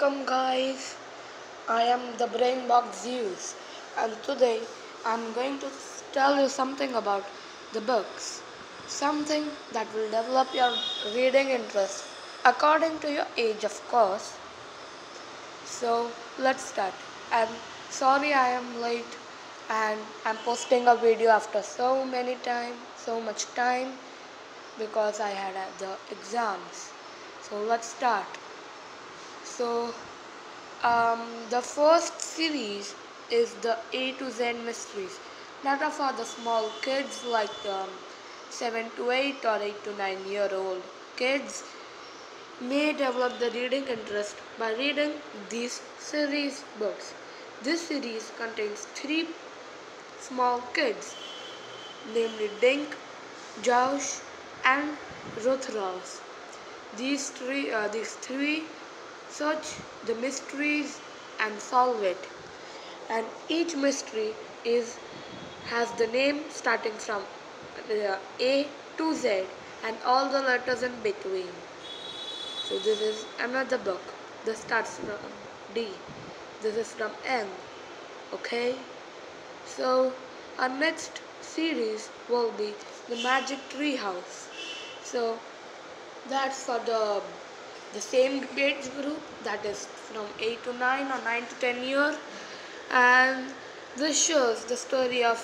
Welcome guys, I am the Brainbox Zeus and today I am going to tell you something about the books. Something that will develop your reading interest according to your age, of course. So let's start. I'm sorry I am late and I'm posting a video after so much time because I had the exams. So let's start. So the first series is the A to Z mysteries. That are for the small kids like 7 to 8 or 8 to 9-year-old kids may develop the reading interest by reading these series books. This series contains 3 small kids, namely Dink, Josh and Ruthros. These three search the mysteries and solve it. And each mystery has the name starting from A to Z and all the letters in between. So this is another book. This starts from D. This is from M. Okay. So our next series will be the Magic Tree House. So that's for the same age group, that is from 8 to 9 or 9 to 10 years, and this shows the story of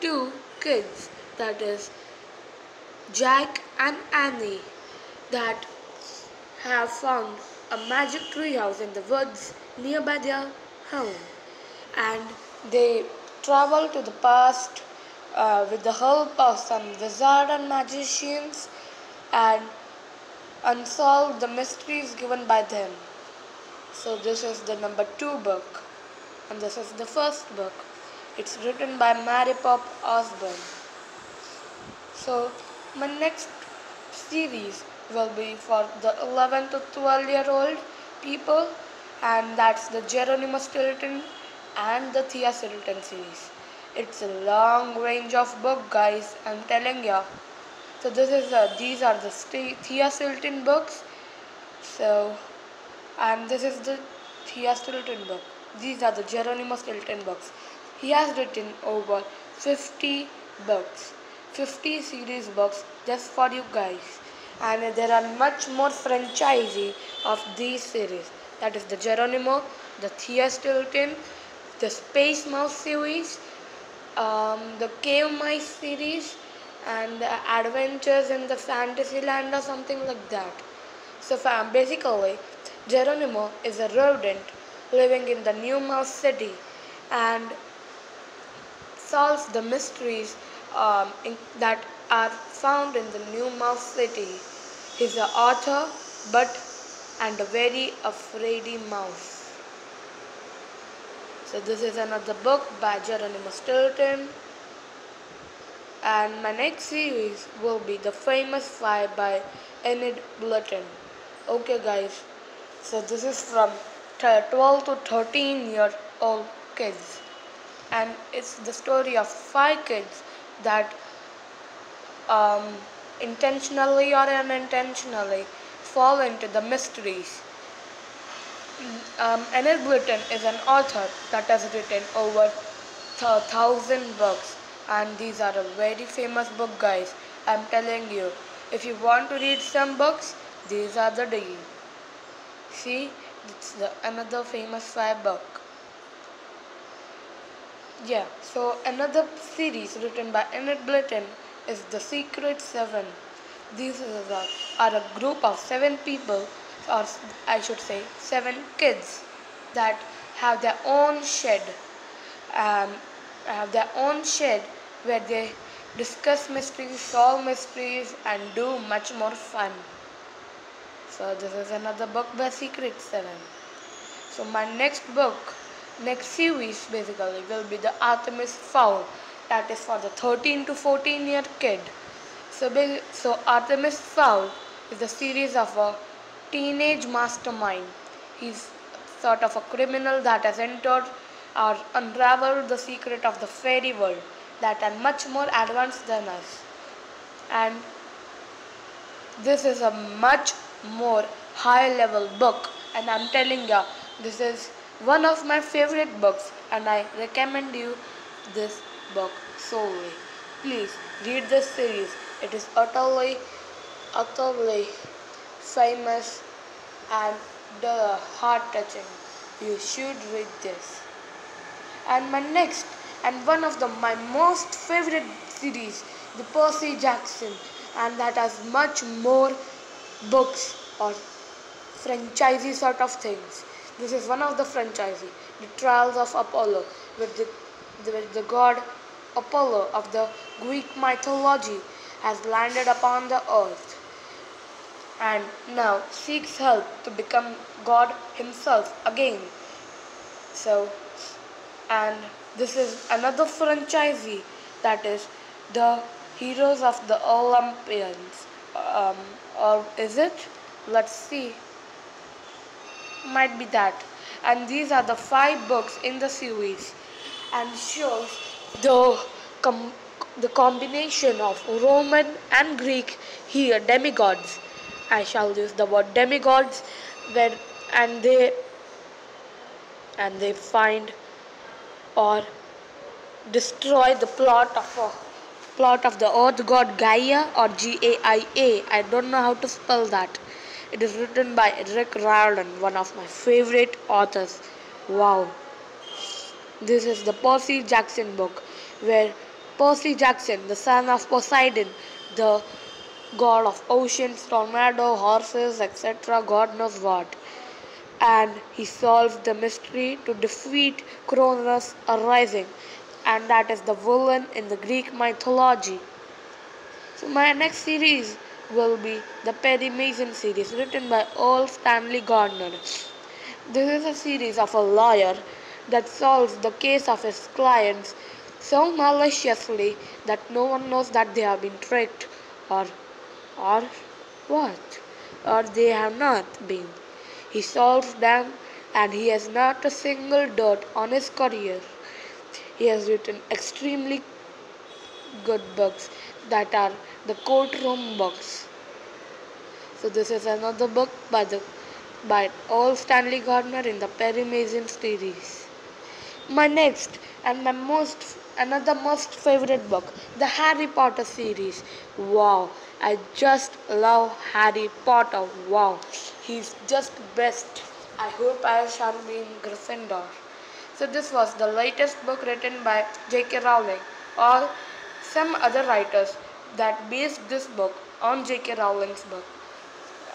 2 kids, that is Jack and Annie, that have found a magic tree house in the woods nearby their home, and they travel to the past with the help of some wizard and magicians and unsolve the mysteries given by them. So this is the number 2 book and this is the first book. It's written by Mary Pop Osborne. So my next series will be for the 11 to 12-year-old people, and that's the Geronimo Stilton and the Thea Stilton series. It's a long range of book, guys, I'm telling ya. So these are the Thea Stilton books. So, and this is the Thea Stilton book. These are the Geronimo Stilton books. He has written over 50 books, 50 series books just for you guys. And there are much more franchise of these series. That is the Geronimo, the Thea Stilton, the Space Mouse series, the Cave Mice series, and the Adventures in the Fantasyland or something like that. So basically, Geronimo is a rodent living in the New Mouse City and solves the mysteries that are found in the New Mouse City. He's an author and a very afraid mouse. So this is another book by Geronimo Stilton. And my next series will be The Famous Five by Enid Blyton. Okay guys, so this is from 12 to 13-year-old kids. And it's the story of 5 kids that intentionally or unintentionally fall into the mysteries. Enid Blyton is an author that has written over 1,000 books. And these are a very famous book, guys. I'm telling you, if you want to read some books, these are the deal. See, it's another famous 5 book. Yeah, so another series written by Enid Blyton is The Secret 7. These are a group of 7 people, or I should say 7 kids, that have their own shed. Where they discuss mysteries, solve mysteries, and do much more fun. So this is another book by Secret 7. So my next series basically will be the Artemis Fowl. That is for the 13 to 14-year kid. So Artemis Fowl is a series of a teenage mastermind. He's sort of a criminal that has entered or unraveled the secret of the fairy world that are much more advanced than us. And this is a much more high level book and I'm telling ya, this is one of my favorite books, and I recommend you this book solely. Please read this series. It is utterly famous and heart-touching. You should read this. And my next and one of my most favorite series, the Percy Jackson, and that has much more books or franchisee sort of things. This is one of the franchisee, the Trials of Apollo, with the god Apollo of the Greek mythology has landed upon the earth and now seeks help to become God himself again. So, and this is another franchisee, that is the Heroes of the Olympians. Or is it? Let's see. Might be that. And these are the 5 books in the series and shows the the combination of Roman and Greek here demigods. I shall use the word demigods where and they find or destroy the plot of the earth god Gaia or Gaia. I don't know how to spell that. It is written by Rick Riordan, one of my favorite authors. Wow. This is the Percy Jackson book where Percy Jackson, the son of Poseidon, the god of oceans, tornado, horses, etc., God knows what. And he solves the mystery to defeat Cronus arising, and that is the villain in the Greek mythology. So my next series will be the Perry Mason series written by Earl Stanley Gardner. This is a series of a lawyer that solves the case of his clients so maliciously that no one knows that they have been tricked or or what? Or they have not been. He solves them and he has not a single dirt on his career. He has written extremely good books that are the courtroom books. So this is another book by Earl Stanley Gardner in the Perry Mason series. My next and my most favorite book, the Harry Potter series. Wow, I just love Harry Potter. Wow, he's just best. I hope I shall be in Gryffindor. So this was the latest book written by J.K. Rowling or some other writers that based this book on J.K. Rowling's book.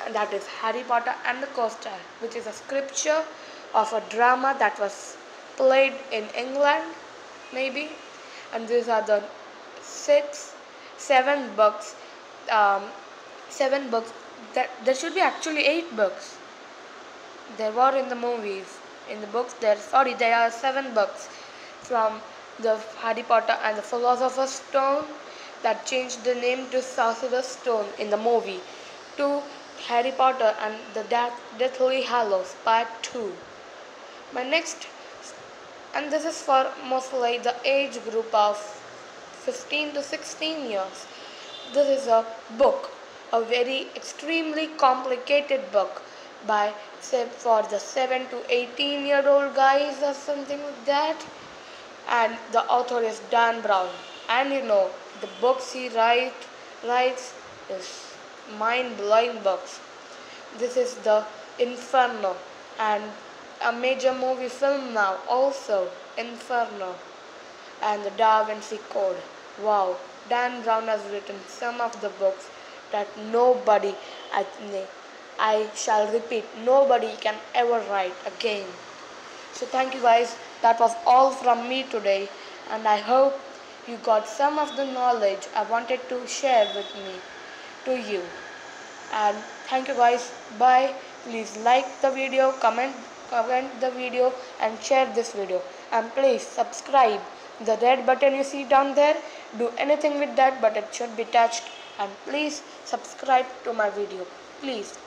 And that is Harry Potter and the Cursed Child, which is a scripture of a drama that was played in England, maybe. And these are the seven books. Seven books. There should be actually 8 books. There were in the movies. In the books, there are 7 books from the Harry Potter and the Philosopher's Stone that changed the name to Sorcerer's Stone in the movie to Harry Potter and the Deathly Hallows Part 2. My next, and this is for mostly the age group of 15 to 16 years. This is a book, a very extremely complicated book by for the 7 to 18-year-old guys or something like that. And the author is Dan Brown. And you know, the books he writes is mind-blowing books. This is the Inferno and a major movie film now also, Inferno and the Da Vinci Code. Wow, Dan Brown has written some of the books that nobody, I shall repeat, nobody can ever write again. So thank you guys, that was all from me today, and I hope you got some of the knowledge I wanted to share with me to you. And thank you guys, bye. Please like the video, comment the video and share this video, and please subscribe. The red button you see down there, do anything with that, but it should be touched, and please subscribe to my video, please.